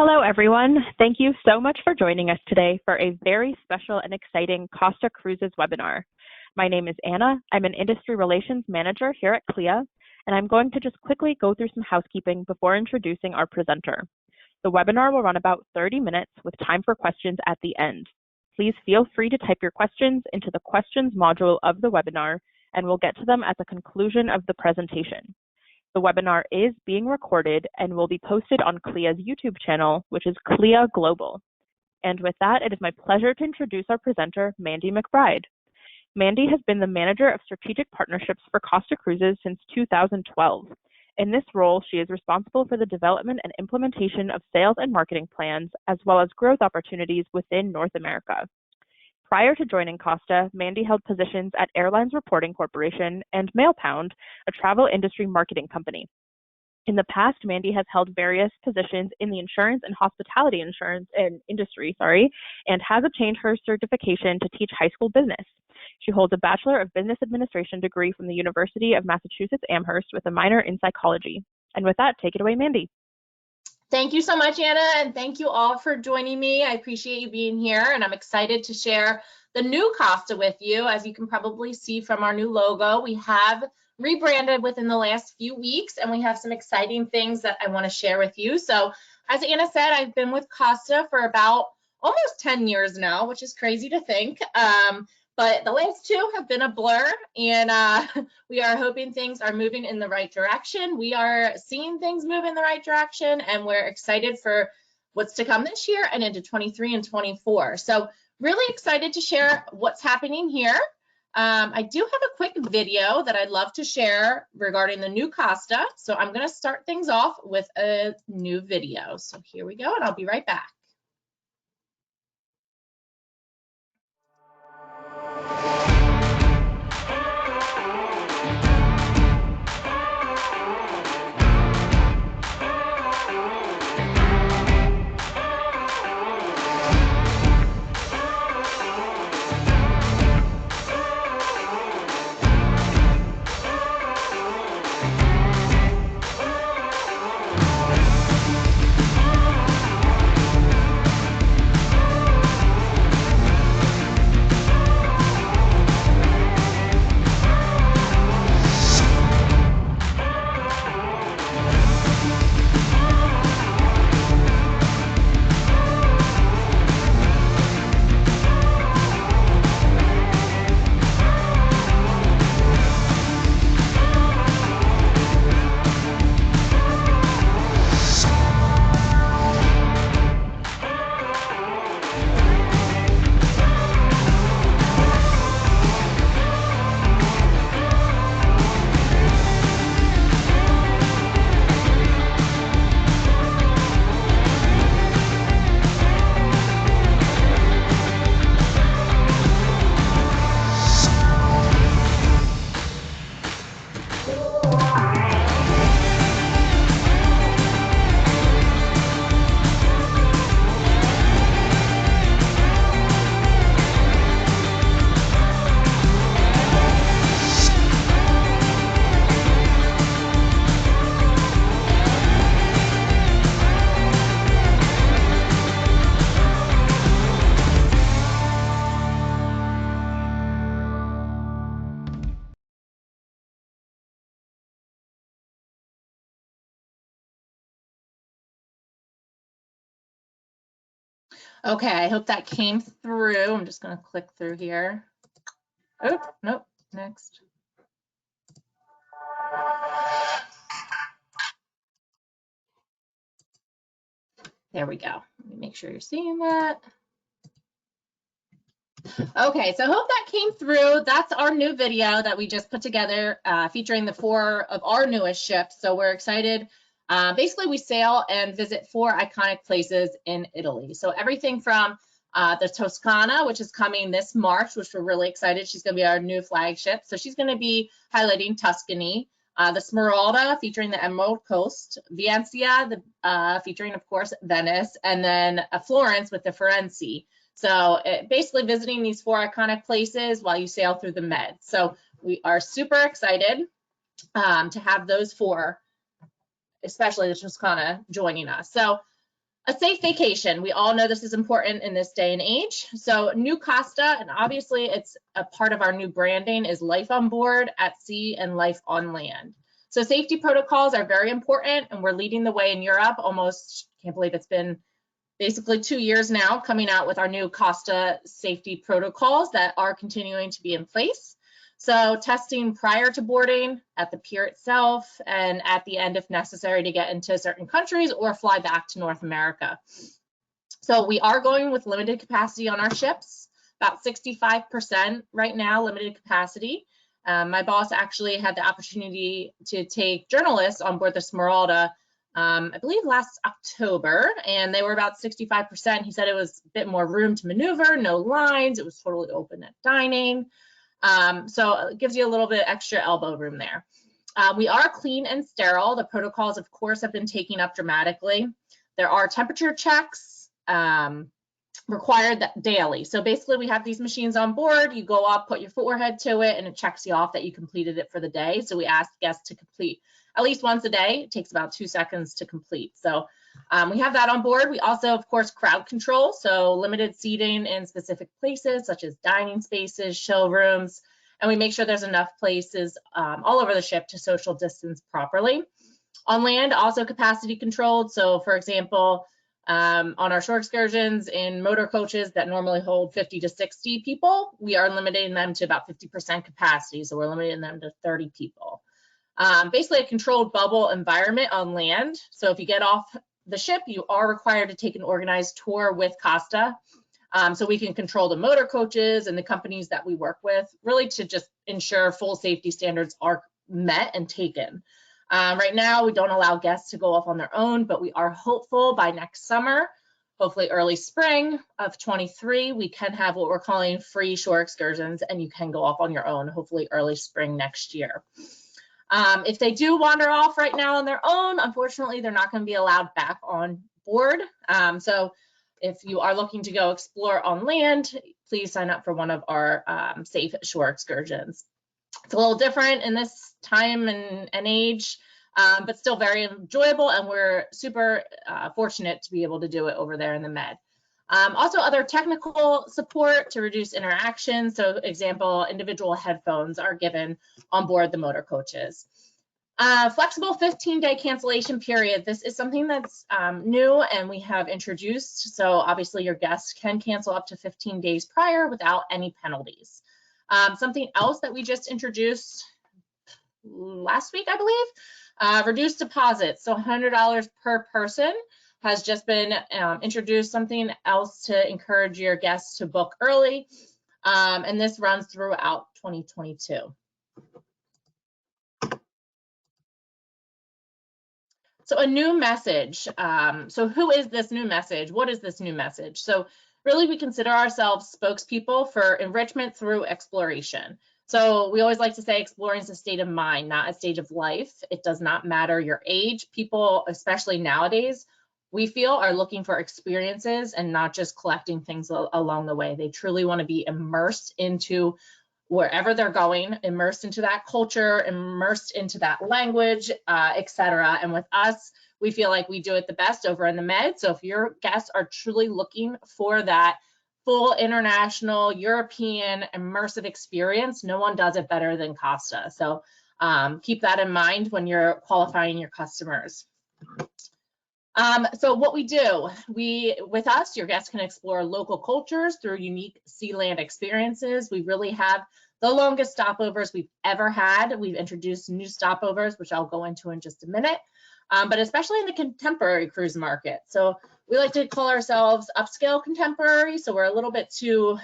Hello, everyone. Thank you so much for joining us today for a very special and exciting Costa Cruises webinar. My name is Anna. I'm an Industry Relations Manager here at CLIA, and I'm going to just quickly go through some housekeeping before introducing our presenter. The webinar will run about 30 minutes with time for questions at the end. Please feel free to type your questions into the questions module of the webinar, and we'll get to them at the conclusion of the presentation. The webinar is being recorded and will be posted on CLIA's YouTube channel, which is CLIA Global. And with that, it is my pleasure to introduce our presenter, Mandy McBride. Mandy has been the Manager of Strategic Partnerships for Costa Cruises since 2012. In this role, she is responsible for the development and implementation of sales and marketing plans, as well as growth opportunities within North America. Prior to joining Costa, Mandy held positions at Airlines Reporting Corporation and MailPound, a travel industry marketing company. In the past, Mandy has held various positions in the insurance and hospitality industry, and has obtained her certification to teach high school business. She holds a Bachelor of Business Administration degree from the University of Massachusetts Amherst with a minor in psychology. And with that, take it away, Mandy. Thank you so much, Anna, and thank you all for joining me. I appreciate you being here, and I'm excited to share the new Costa with you. As you can probably see from our new logo, we have rebranded within the last few weeks, and we have some exciting things that I want to share with you. So, as Anna said, I've been with Costa for about almost 10 years now, which is crazy to think. But the last two have been a blur, and we are hoping things are moving in the right direction. We are seeing things move in the right direction, and we're excited for what's to come this year and into 23 and 24. So really excited to share what's happening here. I do have a quick video that I'd love to share regarding the new Costa. So I'm going to start things off with a new video. So here we go, and I'll be right back. Okay, I hope that came through. I'm just going to click through here. Oh, nope, next. There we go. Let me make sure you're seeing that. Okay, so I hope that came through. That's our new video that we just put together featuring the 4 of our newest ships. So we're excited. Basically, we sail and visit 4 iconic places in Italy. So everything from the Toscana, which is coming this March, which we're really excited. She's going to be our new flagship. So she's going to be highlighting Tuscany. The Smeralda, featuring the Emerald Coast. Venezia, featuring, of course, Venice. And then Florence with the Firenze. So basically visiting these 4 iconic places while you sail through the Med. So we are super excited to have those 4, especially the Toscana, joining us. So A safe vacation. We all know this is important in this day and age. So new Costa, and obviously it's a part of our new branding, is life on board, at sea, and life on land. So safety protocols are very important, and we're leading the way in Europe. Almost, can't believe it's been basically 2 years now coming out with our new Costa safety protocols that are continuing to be in place. So testing prior to boarding, at the pier itself, and at the end if necessary to get into certain countries or fly back to North America. So we are going with limited capacity on our ships, about 65% right now, limited capacity. My boss actually had the opportunity to take journalists on board the Smeralda, I believe last October, and they were about 65%. He said it was a bit more room to maneuver, no lines, it was totally open at dining. So it gives you a little bit extra elbow room there. We are clean and sterile. The protocols, of course, have been taken up dramatically. There are temperature checks required daily. So basically we have these machines on board. You go up, put your forehead to it, and it checks you off that you completed it for the day. So we ask guests to complete at least once a day. It takes about 2 seconds to complete. So we have that on board. We also, of course, crowd control. So limited seating in specific places such as dining spaces, showrooms, and we make sure there's enough places all over the ship to social distance properly. On land, also capacity controlled. So for example, on our shore excursions in motor coaches that normally hold 50 to 60 people, we are limiting them to about 50% capacity. So we're limiting them to 30 people. Basically a controlled bubble environment on land. So if you get off the ship, you are required to take an organized tour with Costa. So we can control the motor coaches and the companies that we work with, really to just ensure full safety standards are met and taken. Right now, we don't allow guests to go off on their own, but we are hopeful by next summer, hopefully early spring of 23, we can have what we're calling free shore excursions, and you can go off on your own, hopefully early spring next year. If they do wander off right now on their own, unfortunately, they're not going to be allowed back on board. So if you are looking to go explore on land, please sign up for one of our safe shore excursions. It's a little different in this time and age, but still very enjoyable, and we're super fortunate to be able to do it over there in the Med. Also other technical support to reduce interaction. So example, individual headphones are given on board the motor coaches. Flexible 15-day cancellation period. This is something that's new and we have introduced. So obviously your guests can cancel up to 15 days prior without any penalties. Something else that we just introduced last week, I believe, reduced deposits. So $100 per person has just been introduced, something else to encourage your guests to book early. And this runs throughout 2022. So a new message. So who is this new message? What is this new message? So really we consider ourselves spokespeople for enrichment through exploration. So we always like to say exploring is a state of mind, not a stage of life. It does not matter your age. People, especially nowadays, we feel are looking for experiences and not just collecting things along the way. They truly want to be immersed into wherever they're going, immersed into that culture, immersed into that language, etc. And with us, we feel like we do it the best over in the Med. So if your guests are truly looking for that full international European immersive experience, no one does it better than Costa. So keep that in mind when you're qualifying your customers. So what we do, with us, your guests can explore local cultures through unique sea land experiences. We really have the longest stopovers we've ever had. We've introduced new stopovers, which I'll go into in just a minute, but especially in the contemporary cruise market. So we like to call ourselves upscale contemporary. So we're a little bit too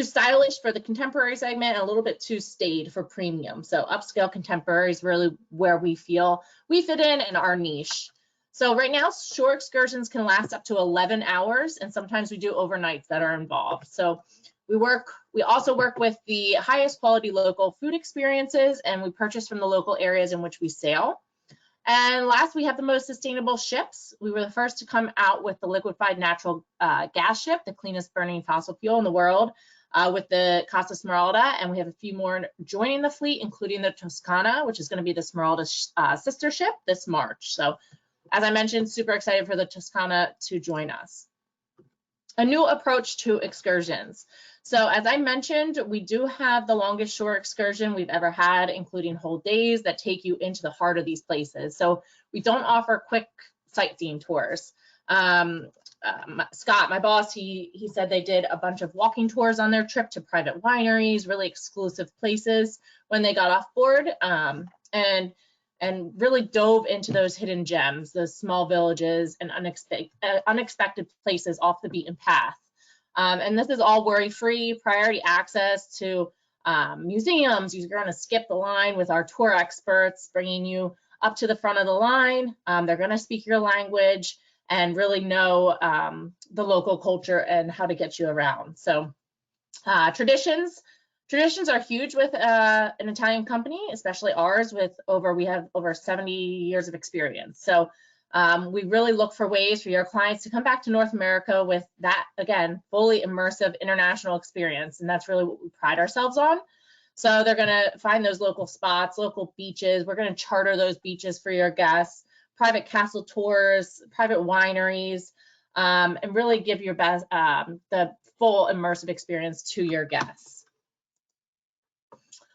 stylish for the contemporary segment and a little bit too staid for premium. So upscale contemporary is really where we feel we fit in our niche. So right now, shore excursions can last up to 11 hours, and sometimes we do overnights that are involved. So we also work with the highest quality local food experiences, and we purchase from the local areas in which we sail. And last, we have the most sustainable ships. We were the first to come out with the liquefied natural gas ship, the cleanest burning fossil fuel in the world, with the Costa Smeralda, and we have a few more joining the fleet, including the Toscana, which is going to be the Smeralda's sister ship this March. So as I mentioned, super excited for the Toscana to join us. A new approach to excursions. So as I mentioned, we do have the longest shore excursion we've ever had, including whole days that take you into the heart of these places. So we don't offer quick sightseeing tours. Scott, my boss, he said they did a bunch of walking tours on their trip to private wineries, really exclusive places when they got off board, and really dove into those hidden gems, those small villages and unexpected places off the beaten path. And this is all worry-free, priority access to museums. You're going to skip the line with our tour experts, bringing you up to the front of the line. They're going to speak your language and really know the local culture and how to get you around. So traditions are huge with an Italian company, especially ours. We have over 70 years of experience. So we really look for ways for your clients to come back to North America with that, again, fully immersive international experience. And that's really what we pride ourselves on. So they're going to find those local spots, local beaches. We're going to charter those beaches for your guests, private castle tours, private wineries, and really give your best, the full immersive experience to your guests.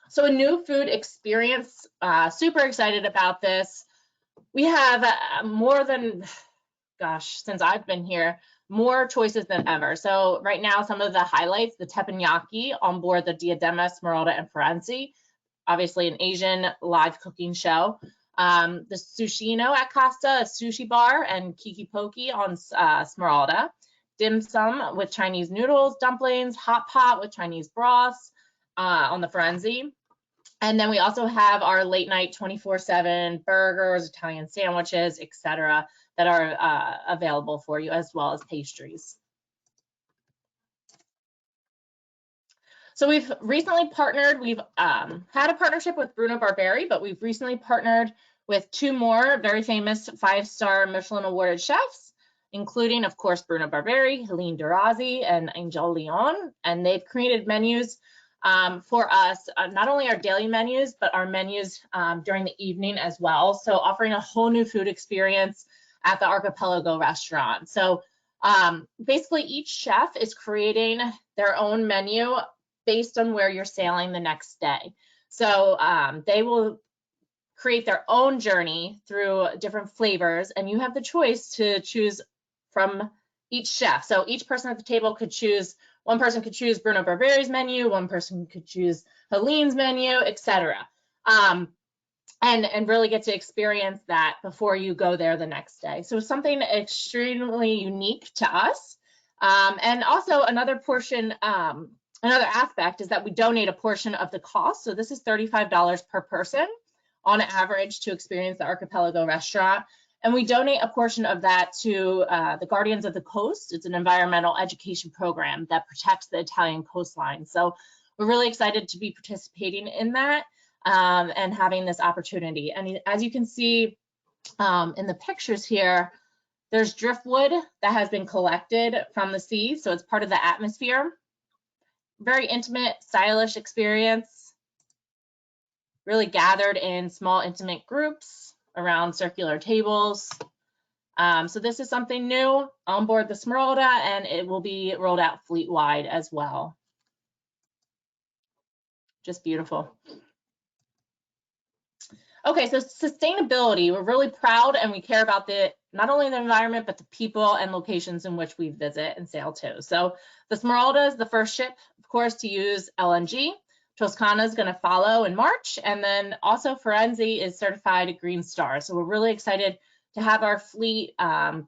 So a new food experience, super excited about this. We have more than, since I've been here, more choices than ever. So right now, some of the highlights, the teppanyaki on board the Diadema, Smeralda, and Firenze, obviously an Asian live cooking show. The Sushino at Costa, a sushi bar, and Kiki Poki on Smeralda. Dim sum with Chinese noodles, dumplings, hot pot with Chinese broths on the Firenze. And then we also have our late night 24/7 burgers, Italian sandwiches, etc., that are available for you, as well as pastries. So we've recently partnered, we've had a partnership with Bruno Barberi, but we've recently partnered with two more very famous 5-star Michelin awarded chefs, including, of course, Bruno Barberi, Helene Durazi, and Angel Leon. And they've created menus for us, not only our daily menus, but our menus during the evening as well. So offering a whole new food experience at the Archipelago restaurant. So basically each chef is creating their own menu based on where you're sailing the next day. So they will create their own journey through different flavors, and you have the choice to choose from each chef. So each person at the table could choose, one person could choose Bruno Barberi's menu, one person could choose Helene's menu, etc. And really get to experience that before you go there the next day. So something extremely unique to us. And also another portion, another aspect is that we donate a portion of the cost. So this is $35 per person on average to experience the Archipelago restaurant. And we donate a portion of that to the Guardians of the Coast. It's an environmental education program that protects the Italian coastline. So we're really excited to be participating in that and having this opportunity. And as you can see in the pictures here, there's driftwood that has been collected from the sea. So it's part of the atmosphere. Very intimate, stylish experience. Really gathered in small, intimate groups around circular tables. So this is something new on board the Smeralda, and it will be rolled out fleet-wide as well. Just beautiful. Okay, so sustainability, we're really proud and we care about not only the environment, but the people and locations in which we visit and sail to. So the Smeralda is the first ship, of course, to use LNG. Toscana is going to follow in March, and then also Firenze is certified a Green Star. So we're really excited to have our fleet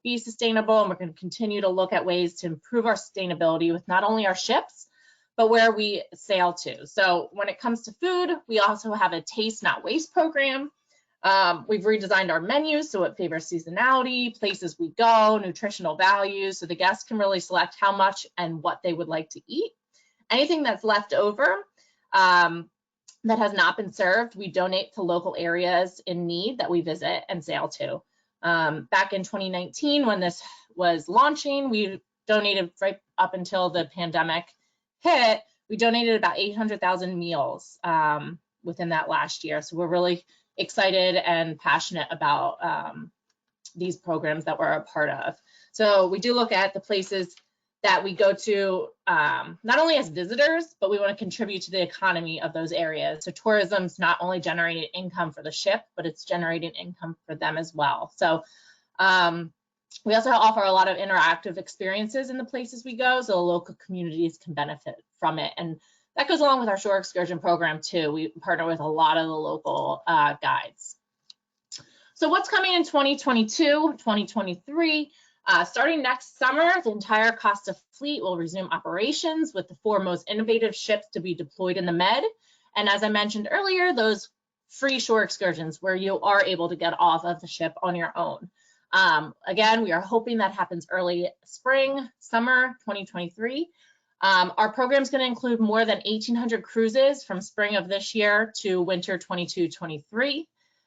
be sustainable, and we're going to continue to look at ways to improve our sustainability with not only our ships, but where we sail to. So when it comes to food, we also have a taste not waste program. We've redesigned our menus so it favors seasonality, places we go, nutritional values, so the guests can really select how much and what they would like to eat. Anything that's left over that has not been served, we donate to local areas in need that we visit and sail to. Back in 2019, when this was launching, we donated right up until the pandemic hit, we donated about 800,000 meals within that last year. So we're really excited and passionate about these programs that we're a part of. So we do look at the places that we go to not only as visitors, but we want to contribute to the economy of those areas. So tourism's not only generating income for the ship, but it's generating income for them as well. So we also offer a lot of interactive experiences in the places we go, so the local communities can benefit from it. And that goes along with our shore excursion program too. We partner with a lot of the local guides. So what's coming in 2022, 2023? Starting next summer, the entire Costa fleet will resume operations with the 4 most innovative ships to be deployed in the Med. And as I mentioned earlier, those free shore excursions where you are able to get off of the ship on your own. Again, we are hoping that happens early spring, summer 2023. Our program is going to include more than 1,800 cruises from spring of this year to winter 22-23,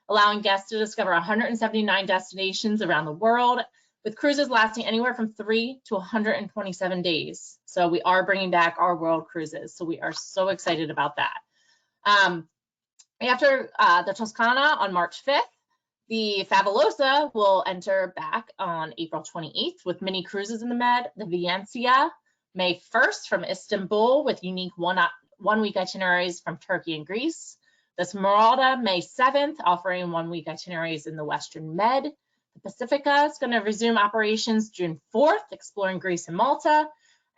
allowing guests to discover 179 destinations around the world, with cruises lasting anywhere from 3 to 127 days. So we are bringing back our world cruises. So we are so excited about that. After the Toscana on March 5th, the Fabulosa will enter back on April 28th with mini cruises in the Med. The Venezia, May 1st from Istanbul with unique one-week itineraries from Turkey and Greece. The Smeralda, May 7th, offering 1-week itineraries in the Western Med. The Pacifica is going to resume operations June 4th, exploring Greece and Malta.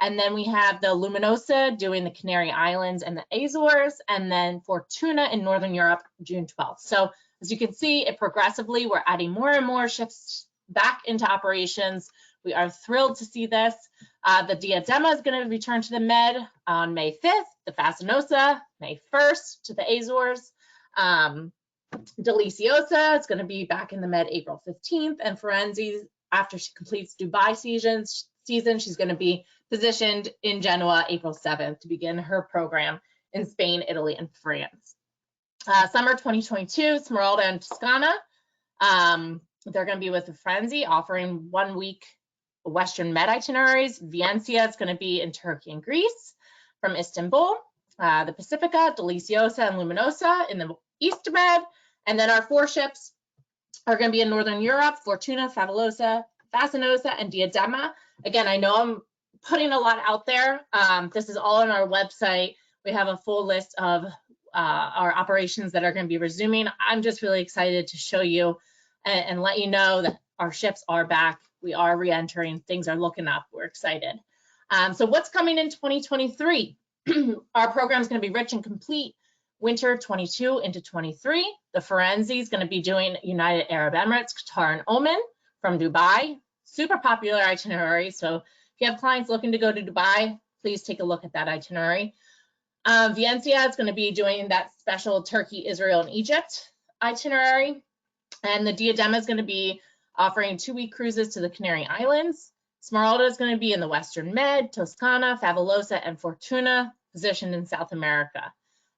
And then we have the Luminosa doing the Canary Islands and the Azores, and then Fortuna in Northern Europe, June 12th. So as you can see, it progressively, we're adding more and more ships back into operations. We are thrilled to see this. The Diadema is going to return to the Med on May 5th, the Fascinosa, May 1st to the Azores. Deliciosa is going to be back in the Med April 15th, and Firenze, after she completes Dubai season, she's going to be positioned in Genoa April 7th to begin her program in Spain, Italy, and France. Summer 2022, Smeralda and Toscana, they're going to be with the Firenze, offering 1-week Western Med itineraries. Venezia is going to be in Turkey and Greece from Istanbul. The Pacifica, Deliciosa, and Luminosa in the East Med. And then our 4 ships are going to be in Northern Europe: Fortuna, Fabulosa, Fascinosa, and Diadema. Again, I know I'm putting a lot out there. This is all on our website. We have a full list of our operations that are going to be resuming. I'm just really excited to show you and let you know that our ships are back. We are re-entering. Things are looking up. We're excited. So what's coming in 2023? Our program is going to be rich and complete. Winter 22 into 23. The Firenze is going to be doing United Arab Emirates, Qatar, and Oman from Dubai. Super popular itinerary. So if you have clients looking to go to Dubai, please take a look at that itinerary. Venezia is going to be doing that special Turkey, Israel, and Egypt itinerary. And the Diadema is going to be offering 2-week cruises to the Canary Islands. Smeralda is going to be in the Western Med, Toscana, Fabulosa, and Fortuna, positioned in South America.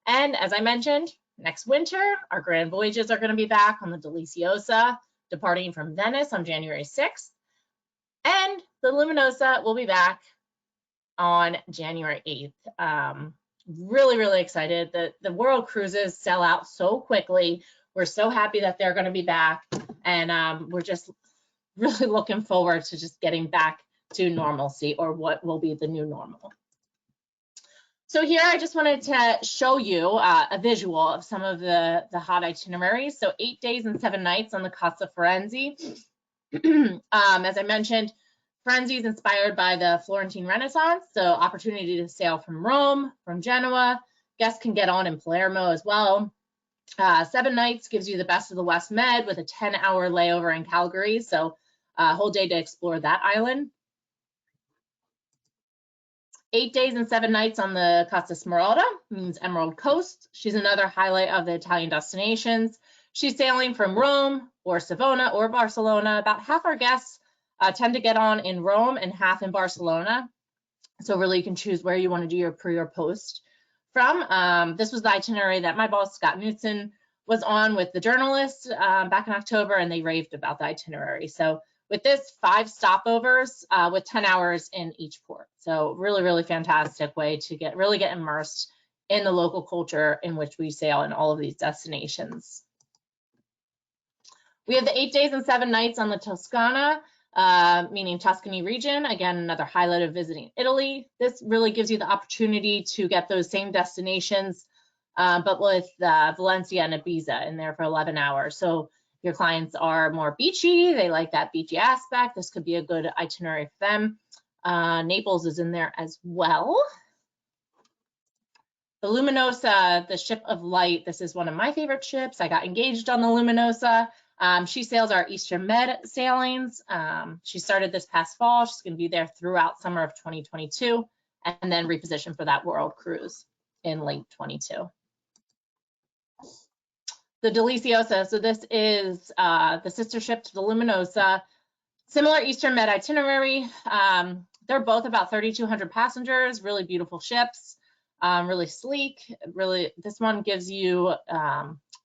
And as I mentioned, next winter, our grand voyages are going to be back on the Deliciosa, departing from Venice on January 6th. And the Luminosa will be back on January 8th. Really, really excited. The world cruises sell out so quickly. We're so happy that they're going to be back. And we're just really looking forward to just getting back to normalcy, or what will be the new normal. So here I just wanted to show you a visual of some of the hot itineraries. So 8 days and 7 nights on the Costa Firenze. As I mentioned, Firenze is inspired by the Florentine Renaissance, so opportunity to sail from Rome, from Genoa. Guests can get on in Palermo as well. 7 nights gives you the best of the West Med with a 10-hour layover in Calgary, so a whole day to explore that island. 8 days and 7 nights on the Costa Smeralda, means Emerald Coast. She's another highlight of the Italian destinations. She's sailing from Rome or Savona or Barcelona. About half our guests tend to get on in Rome and half in Barcelona. So really you can choose where you want to do your pre or post from. This was the itinerary that my boss, Scott Knutson, was on with the journalists back in October, and they raved about the itinerary. So with this, 5 stopovers with 10 hours in each port. So really, really fantastic way to really get immersed in the local culture in which we sail in all of these destinations. We have the 8 days and 7 nights on the Toscana, meaning Tuscany region. Again, another highlight of visiting Italy. This really gives you the opportunity to get those same destinations, but with Valencia and Ibiza in there for 11 hours. So your clients are more beachy, they like that beachy aspect. This could be a good itinerary for them. Naples is in there as well. The Luminosa, the ship of light, this is one of my favorite ships. I got engaged on the Luminosa. She sails our Eastern Med sailings. She started this past fall. She's going to be there throughout summer of 2022 and then reposition for that world cruise in late 22. The Deliciosa, so this is the sister ship to the Luminosa. Similar Eastern Med itinerary. They're both about 3,200 passengers, really beautiful ships, really sleek. Really, this one gives you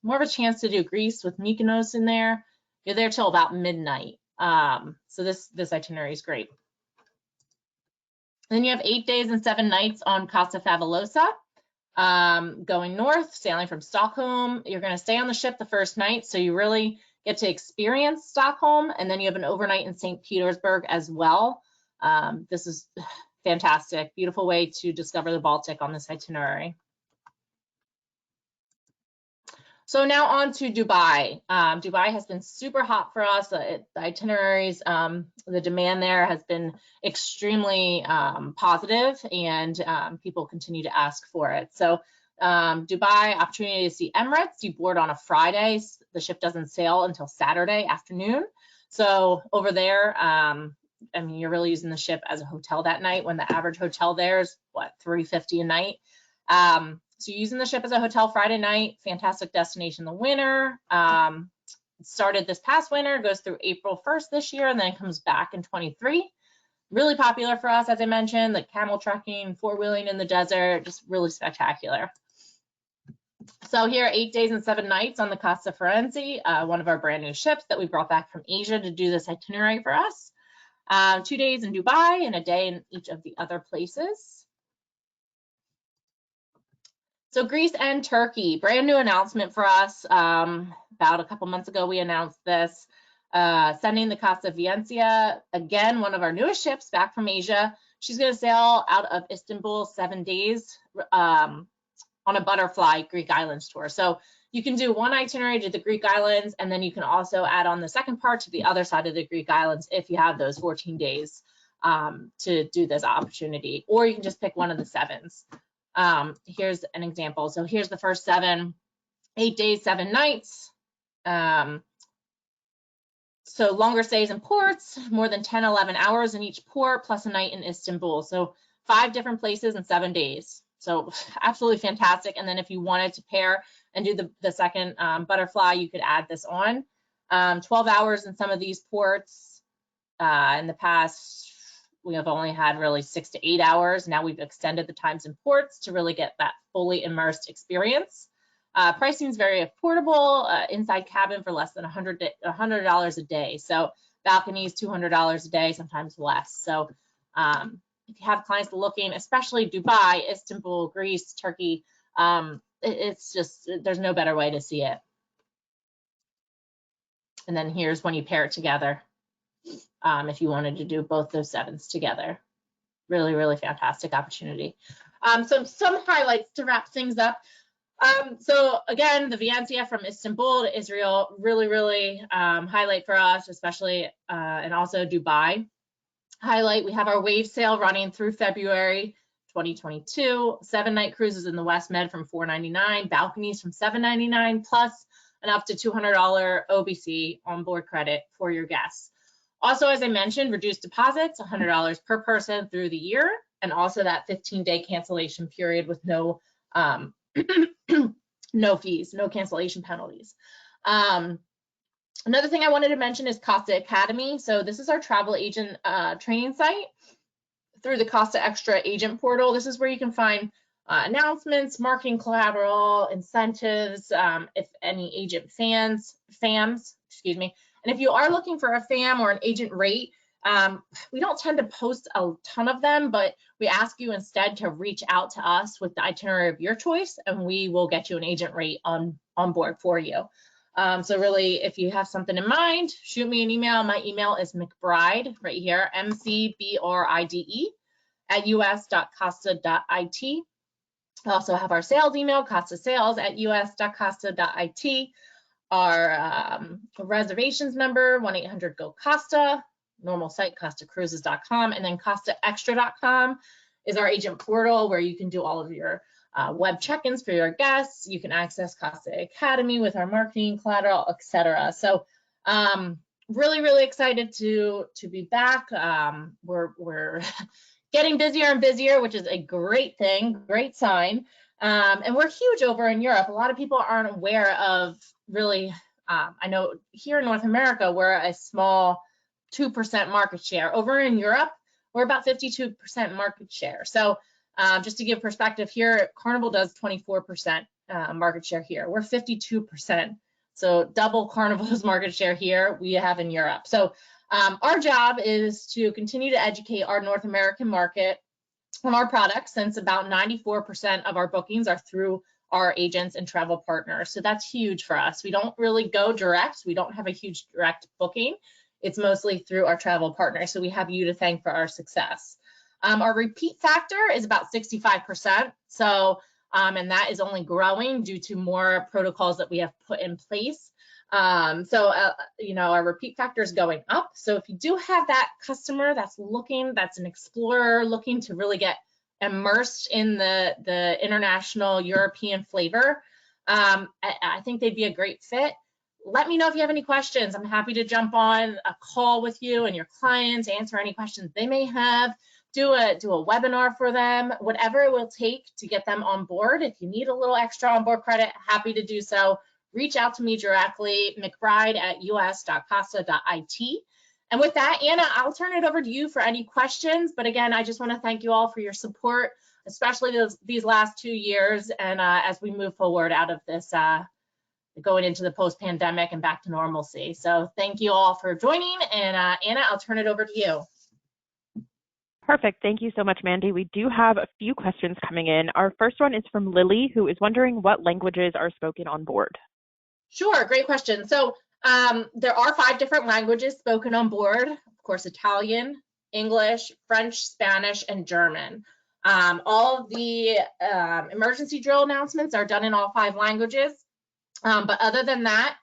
more of a chance to do Greece with Mykonos in there. You're there till about midnight. So this itinerary is great. Then you have 8 days and 7 nights on Costa Favolosa. Going north, sailing from Stockholm. You're going to stay on the ship the first night, so you really get to experience Stockholm, and then you have an overnight in St. Petersburg as well. This is fantastic, beautiful way to discover the Baltic on this itinerary. So now on to Dubai. Dubai has been super hot for us. The itineraries, the demand there has been extremely positive, and people continue to ask for it. So Dubai, opportunity to see Emirates. You board on a Friday. The ship doesn't sail until Saturday afternoon. So over there, I mean, you're really using the ship as a hotel that night when the average hotel there is, what, $350 a night. So using the ship as a hotel Friday night, fantastic destination in the winter. It started this past winter, goes through April 1st this year, and then it comes back in 23. Really popular for us, as I mentioned, the camel trekking, four-wheeling in the desert, just really spectacular. So here, 8 days and 7 nights on the Costa Firenze, one of our brand new ships that we brought back from Asia to do this itinerary for us. 2 days in Dubai and a day in each of the other places. So Greece and Turkey, brand new announcement for us. About a couple months ago, we announced this, sending the Costa Venezia, again, one of our newest ships back from Asia. She's going to sail out of Istanbul 7 days on a butterfly Greek Islands tour. So you can do one itinerary to the Greek Islands, and then you can also add on the second part to the other side of the Greek Islands if you have those 14 days to do this opportunity, or you can just pick one of the 7s. Here's an example. So here's the first 7, 8 days, 7 nights. So longer stays in ports, more than 10, 11 hours in each port, plus a night in Istanbul. So 5 different places in 7 days. So absolutely fantastic. And then if you wanted to pair and do the second butterfly, you could add this on. 12 hours in some of these ports. In the past, we have only had really 6 to 8 hours. Now we've extended the times in ports to really get that fully immersed experience. Pricing is very affordable, inside cabin for less than $100 a day. So balconies, $200 a day, sometimes less. So if you have clients looking, especially Dubai, Istanbul, Greece, Turkey, it's just, there's no better way to see it. And then here's when you pair it together. If you wanted to do both those 7s together. Really, really fantastic opportunity. Some highlights to wrap things up. So again, the Venezia from Istanbul to Israel, really, really highlight for us, especially, and also Dubai. Highlight, we have our wave sail running through February 2022, 7-night cruises in the West Med from $499, balconies from $799, plus an up to $200 OBC onboard credit for your guests. Also, as I mentioned, reduced deposits, $100 per person through the year, and also that 15-day cancellation period with no no fees, no cancellation penalties. Another thing I wanted to mention is Costa Academy. So this is our travel agent training site through the Costa Extra agent portal. This is where you can find announcements, marketing collateral, incentives, if any agent FAMs, excuse me. And if you are looking for a FAM or an agent rate, we don't tend to post a ton of them, but we ask you instead to reach out to us with the itinerary of your choice, and we will get you an agent rate on board for you. So really, if you have something in mind, shoot me an email. My email is McBride, right here, McBride at us.costa.it. I also have our sales email, costasales@us.costa.it. Our reservations number, 1-800-GO-COSTA, normal site, costacruises.com, and then costaextra.com is our agent portal where you can do all of your web check-ins for your guests. You can access Costa Academy with our marketing collateral, etc. So really, really excited to be back. We're getting busier and busier, which is a great thing, great sign. And we're huge over in Europe. A lot of people aren't aware of really, I know here in North America, we're a small 2% market share. Over in Europe, we're about 52% market share. So just to give perspective here, Carnival does 24% market share here. We're 52%. So double Carnival's market share here we have in Europe. So our job is to continue to educate our North American market on our products, since about 94% of our bookings are through our agents and travel partners. So that's huge for us. We don't really go direct. We don't have a huge direct booking. It's mostly through our travel partners. So we have you to thank for our success. Our repeat factor is about 65%. So, and that is only growing due to more protocols that we have put in place. You know, our repeat factor is going up. So if you do have that customer that's an explorer looking to really get immersed in the international European flavor, I think they'd be a great fit. Let me know if you have any questions. I'm happy to jump on a call with you and your clients, answer any questions they may have, do a webinar for them, whatever it will take to get them on board. If you need a little extra onboard credit, happy to do so. Reach out to me directly, mcbride@us.costa.it. And with that, Anna, I'll turn it over to you for any questions. But again, I just want to thank you all for your support, especially these last 2 years. And as we move forward out of this, going into the post-pandemic and back to normalcy. So thank you all for joining. And Anna, I'll turn it over to you. Perfect. Thank you so much, Mandy. We do have a few questions coming in. Our first one is from Lily, who is wondering what languages are spoken on board. Sure, great question. So there are 5 different languages spoken on board. Of course, Italian, English, French, Spanish, and German. All of the emergency drill announcements are done in all 5 languages. But other than that,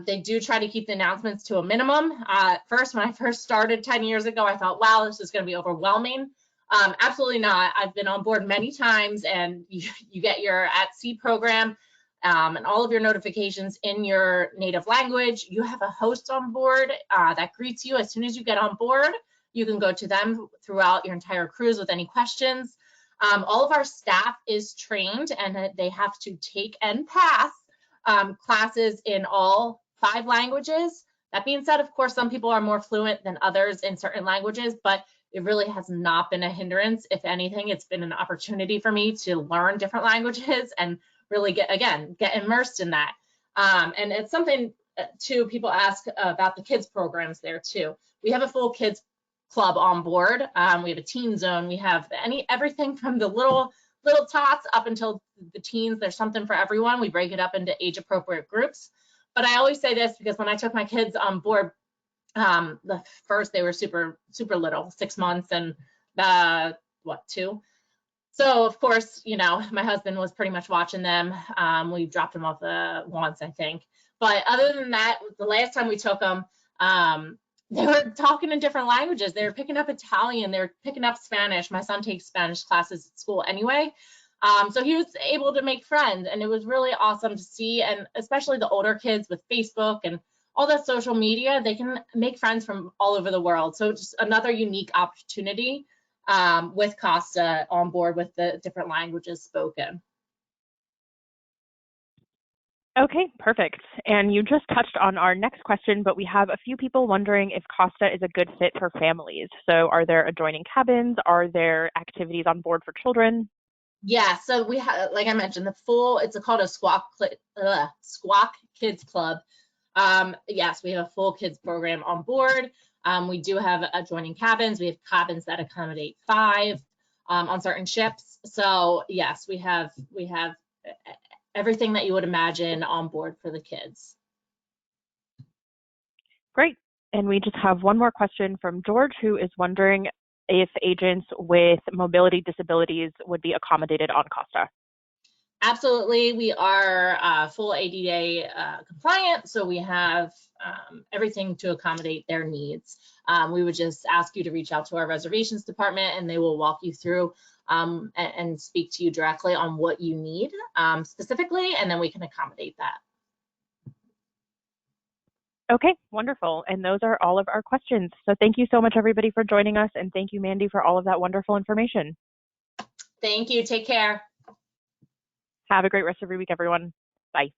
they do try to keep the announcements to a minimum. First, when I first started 10 years ago, I thought, wow, this is going to be overwhelming. Absolutely not. I've been on board many times, and you get your at sea program and all of your notifications in your native language. You have a host on board that greets you as soon as you get on board. You can go to them throughout your entire cruise with any questions. All of our staff is trained, and they have to take and pass classes in all 5 languages. That being said, of course, some people are more fluent than others in certain languages, but it really has not been a hindrance. If anything, it's been an opportunity for me to learn different languages and really get immersed in that. And it's something too, people ask about the kids programs there too. We have a full kids club on board. We have a teen zone. We have everything from the little tots up until the teens. There's something for everyone. We break it up into age appropriate groups. But I always say this because when I took my kids on board, the first they were super little, 6 months and 2. So of course, you know, my husband was pretty much watching them. We dropped them off once, I think. But other than that, the last time we took them, they were talking in different languages. They were picking up Italian. They were picking up Spanish. My son takes Spanish classes at school anyway. So he was able to make friends, and it was really awesome to see. And especially the older kids with Facebook and all that social media, they can make friends from all over the world. So just another unique opportunity with Costa on board with the different languages spoken. Okay, perfect. And you just touched on our next question, but we have a few people wondering if Costa is a good fit for families. So are there adjoining cabins? Are there activities on board for children? Yeah, so we have, like I mentioned, it's called a Squawk Kids Club. Yes, we have a full kids program on board. We do have adjoining cabins. We have cabins that accommodate 5 on certain ships. So yes, we have everything that you would imagine on board for the kids. Great. And we just have one more question from George, who is wondering if agents with mobility disabilities would be accommodated on Costa. Absolutely, we are full ADA compliant, so we have everything to accommodate their needs. We would just ask you to reach out to our reservations department, and they will walk you through and speak to you directly on what you need specifically, and then we can accommodate that. Okay, wonderful. And those are all of our questions. So thank you so much, everybody, for joining us. And thank you, Mandy, for all of that wonderful information. Thank you. Take care. Have a great rest of your week, everyone. Bye.